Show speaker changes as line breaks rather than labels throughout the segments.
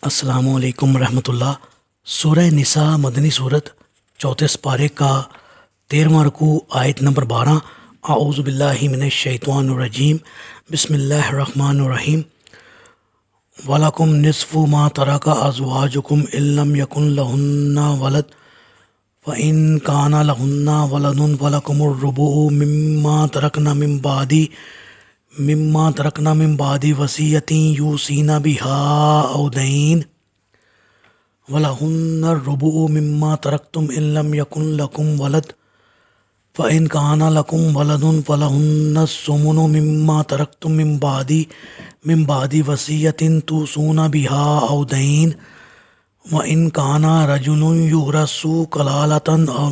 السلام علیکم ورحمۃ اللہ۔ سورہ نساء مدنی صورت، چوتھے سپارے کا 13واں رکوع، آیت نمبر 12۔ اعوذ باللہ من الشیطان الرجیم، بسم اللہ الرحمن الرحیم۔ وَلَكُمْ نِصْفُ مَا تَرَكَ أَزْوَاجُكُمْ إِن لَّمْ يَكُن لَّهُنَّ وَلَدٌ فَإِن كَانَ لَهُنَّ وَلَدٌ فَلَكُمُ الرُّبُعُ مما ترکنا من بعد وصیۃ یوصین بها او دین ولہن الربع مما ترکتم ان لم یکن لکم ولد فإن کان لکم ولد فلہن الثمن مما ترکتم من بعد وصیۃ توصون بها او دین وإن کان رجل یورث کلالۃ او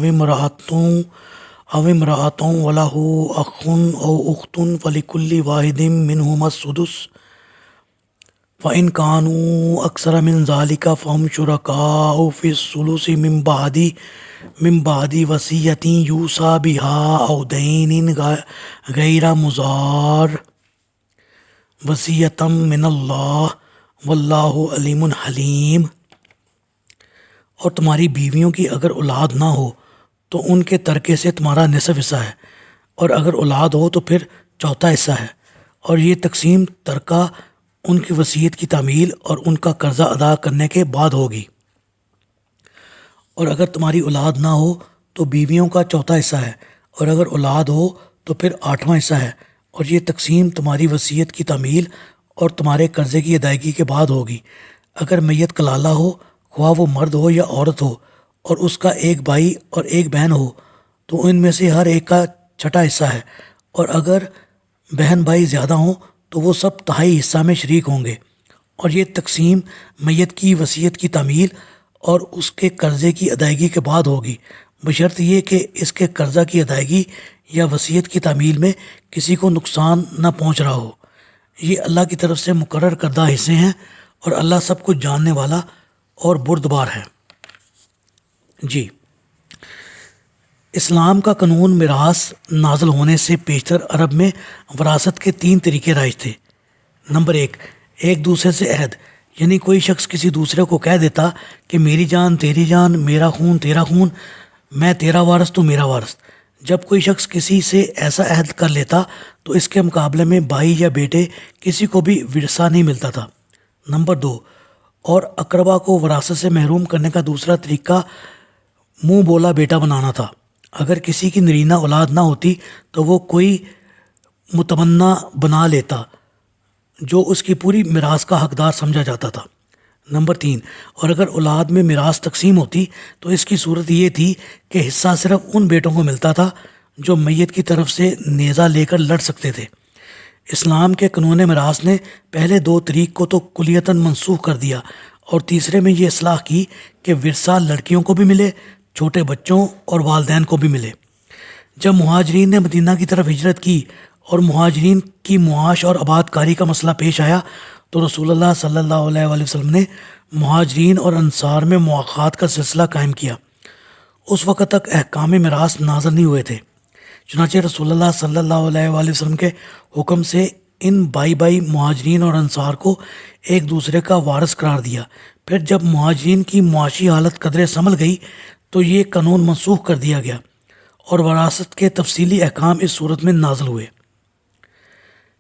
امرأۃ وله اخ او اخت فلکل واحد منہما السدس فإن كانوا اکثر من ذلك فهم شرکاء فی الثلث من بعد وصیۃ یوصی بها او دین غیر مضار وصیۃ من اللہ واللہ علیم حلیم۔ اور تمہاری بیویوں کی اگر اولاد نہ ہو تو ان کے ترکے سے تمہارا نصف حصہ ہے، اور اگر اولاد ہو تو پھر چوتھا حصہ ہے، اور یہ تقسیم ترکہ ان کی وصیت کی تعمیل اور ان کا قرضہ ادا کرنے کے بعد ہوگی۔ اور اگر تمہاری اولاد نہ ہو تو بیویوں کا چوتھا حصہ ہے، اور اگر اولاد ہو تو پھر 8واں حصہ ہے، اور یہ تقسیم تمہاری وصیت کی تعمیل اور تمہارے قرضے کی ادائیگی کے بعد ہوگی۔ اگر میت کلالہ ہو، خواہ وہ مرد ہو یا عورت ہو، اور اس کا ایک بھائی اور ایک بہن ہو تو ان میں سے ہر ایک کا چھٹا حصہ ہے، اور اگر بہن بھائی زیادہ ہوں تو وہ سب تہائی حصہ میں شریک ہوں گے۔ اور یہ تقسیم میت کی وصیت کی تعمیل اور اس کے قرضے کی ادائیگی کے بعد ہوگی، بشرط یہ کہ اس کے قرضہ کی ادائیگی یا وصیت کی تعمیل میں کسی کو نقصان نہ پہنچ رہا ہو۔ یہ اللہ کی طرف سے مقرر کردہ حصے ہیں، اور اللہ سب کچھ جاننے والا اور بردبار ہے۔ جی، اسلام کا قانون میراث نازل ہونے سے پیشتر عرب میں وراثت کے 3 طریقے رائج تھے۔ نمبر 1، ایک دوسرے سے عہد، یعنی کوئی شخص کسی دوسرے کو کہہ دیتا کہ میری جان تیری جان، میرا خون تیرا خون، میں تیرا وارث تو میرا وارث۔ جب کوئی شخص کسی سے ایسا عہد کر لیتا تو اس کے مقابلے میں بھائی یا بیٹے کسی کو بھی ورثہ نہیں ملتا تھا۔ نمبر 2، اور اقربا کو وراثت سے محروم کرنے کا دوسرا طریقہ منہ بولا بیٹا بنانا تھا۔ اگر کسی کی نرینہ اولاد نہ ہوتی تو وہ کوئی متمنا بنا لیتا جو اس کی پوری میراث کا حقدار سمجھا جاتا تھا۔ نمبر 3، اور اگر اولاد میں میراث تقسیم ہوتی تو اس کی صورت یہ تھی کہ حصہ صرف ان بیٹوں کو ملتا تھا جو میت کی طرف سے نیزہ لے کر لڑ سکتے تھے۔ اسلام کے قانون میراث نے پہلے 2 طریق کو تو کلیتاً منسوخ کر دیا، اور تیسرے میں یہ اصلاح کی کہ ورثہ لڑکیوں کو بھی ملے، چھوٹے بچوں اور والدین کو بھی ملے۔ جب مہاجرین نے مدینہ کی طرف ہجرت کی اور مہاجرین کی معاش اور آباد کاری کا مسئلہ پیش آیا تو رسول اللہ صلی اللہ علیہ وآلہ وسلم نے مہاجرین اور انصار میں مواخات کا سلسلہ قائم کیا۔ اس وقت تک احکام میراث نازل نہیں ہوئے تھے، چنانچہ رسول اللہ صلی اللہ علیہ وآلہ وسلم کے حکم سے ان بائی مہاجرین اور انصار کو ایک دوسرے کا وارث قرار دیا۔ پھر جب مہاجرین کی معاشی حالت قدرے سنبھل گئی تو یہ قانون منسوخ کر دیا گیا، اور وراثت کے تفصیلی احکام اس صورت میں نازل ہوئے۔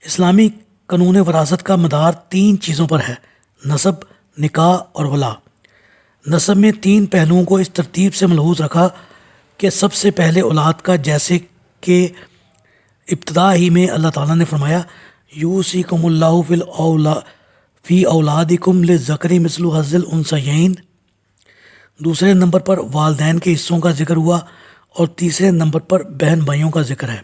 اسلامی قانون وراثت کا مدار 3 چیزوں پر ہے: نسب، نکاح اور ولا۔ نسب میں 3 پہلوؤں کو اس ترتیب سے ملحوظ رکھا کہ سب سے پہلے اولاد کا، جیسے کہ ابتدا ہی میں اللہ تعالیٰ نے فرمایا یوصیکم اللہ فی اولادکم للذکر مثل حظ الانثیین۔ دوسرے نمبر پر والدین کے حصوں کا ذکر ہوا، اور تیسرے نمبر پر بہن بھائیوں کا ذکر ہے۔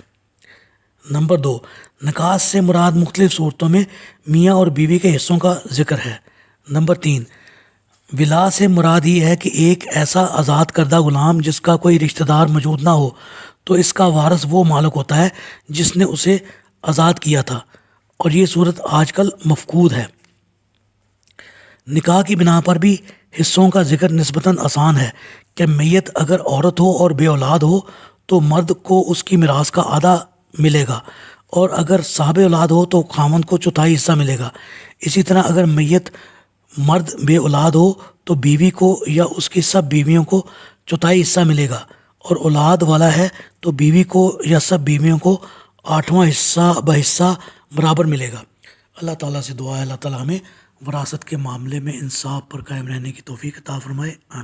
نمبر 2، نکاح سے مراد مختلف صورتوں میں میاں اور بیوی کے حصوں کا ذکر ہے۔ نمبر 3، ولا سے مراد یہ ہے کہ ایک ایسا آزاد کردہ غلام جس کا کوئی رشتہ دار موجود نہ ہو تو اس کا وارث وہ مالک ہوتا ہے جس نے اسے آزاد کیا تھا، اور یہ صورت آج کل مفقود ہے۔ نکاح کی بنا پر بھی حصوں کا ذکر نسبتاً آسان ہے کہ میت اگر عورت ہو اور بے اولاد ہو تو مرد کو اس کی میراث کا آدھا ملے گا، اور اگر صاحب اولاد ہو تو خاوند کو چوتھائی حصہ ملے گا۔ اسی طرح اگر میت مرد بے اولاد ہو تو بیوی کو یا اس کی سب بیویوں کو چوتھائی حصہ ملے گا، اور اولاد والا ہے تو بیوی کو یا سب بیویوں کو 8واں حصہ بحصہ برابر ملے گا۔ اللہ تعالیٰ سے دعا ہے اللہ تعالیٰ ہمیں وراثت کے معاملے میں انصاف پر قائم رہنے کی توفیق عطا فرمائے۔ آمین۔